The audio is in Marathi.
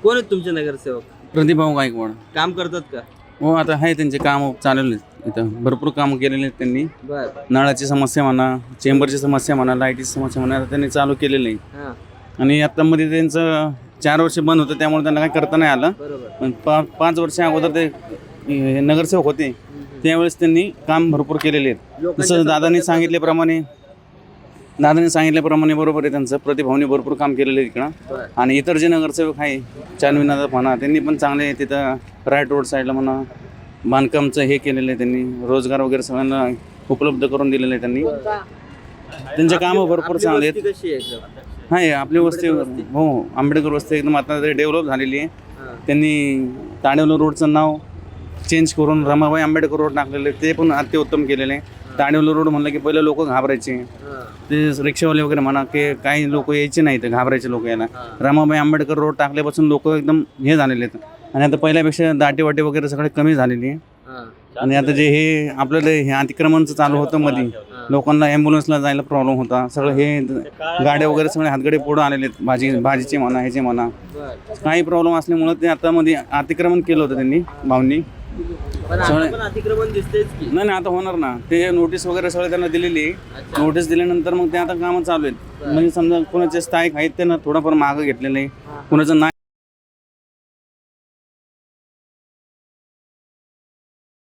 कोण आहेत तुमचे नगरसेवक? प्रदीपभाऊ गायकवाड. काम करतात का? हो, आता आहे त्यांचे काम चाललेले आहेत. इथं भरपूर कामं केलेले आहेत त्यांनी. बर. नळाची समस्या म्हणा, चेंबरची समस्या म्हणा, लाईटीची समस्या म्हणा, आता त्यांनी चालू केलेलं आहे. हा, आणि आत्तामध्ये त्यांचं 4 वर्ष बंद होतं, त्यामुळे त्यांना काही करता नाही आलं. बरोबर. पण 5 वर्ष अगोदर ते नगरसेवक होते, त्यावेळेस त्यांनी काम भरपूर केलेले आहेत. लोकांच्या जसं दादांनी सांगितल्याप्रमाणे बरोबर आहे त्यांचं. प्रदीपभाऊनी भरपूर काम केलेलं आहे इकडं. बर. आणि इतर जे नगरसेवक आहे, चांदविनाथ म्हणा, त्यांनी पण चांगले तिथं राईट रोड साईडला म्हणा बांधकामचं हे केलेलं आहे. त्यांनी रोजगार वगैरे सगळ्यांना उपलब्ध करून दिलेलं आहे त्यांनी. त्यांचे कामं भरपूर चांगले आहेत. आपली वस्ती कशी आहे एकदम? आहे आपली वस्ती. हो, आंबेडकर वस्ती एकदम आता डेव्हलप झालेली आहे. हा. त्यांनी ताडेवलं रोडचं नाव चेंज करून रमाबाई आंबेडकर रोड टाकलेलं आहे, ते पण अतिउत्तम केलेलं आहे. ताडेवलं रोड म्हणलं की पहिले लोक घाबरायचे, हा. ते रिक्षावाले वगैरे म्हणा की काही लोक यायचे नाही, ते घाबरायचे लोक यायला. रमाबाई आंबेडकर रोड टाकल्यापासून लोक एकदम हे झालेले आहेत. आणि आता पहिल्यापेक्षा दाटीवाटी वगैरे सगळे कमी झालेली आहे. हा. आणि आता जे हे आपल्याला हे अतिक्रमणचं चालू होतं मध्ये, लोकांना ॲम्ब्युलन्सला जायला प्रॉब्लेम होता. सगळं हे गाड्या वगैरे सगळे हातगडे पुढं आलेले आहेत. भाजीचे म्हणा, ह्याचे म्हणा, बर. काही प्रॉब्लेम असल्यामुळं ते आता मध्ये अतिक्रमण केलं होतं त्यांनी भाऊंनी. पण आता पण अतिक्रमण दिसतेच की. नाही आता होणार ना, ते नोटीस वगैरे सगळं त्यांना दिलेली आहे. अच्छा. नोटीस दिल्यानंतर मग ते आता कामं चालू आहेत. म्हणजे समजा कोणाचे स्थायिक आहेत त्यांना थोडंफार मागं घेतलेलं आहे, कोणाचं नाही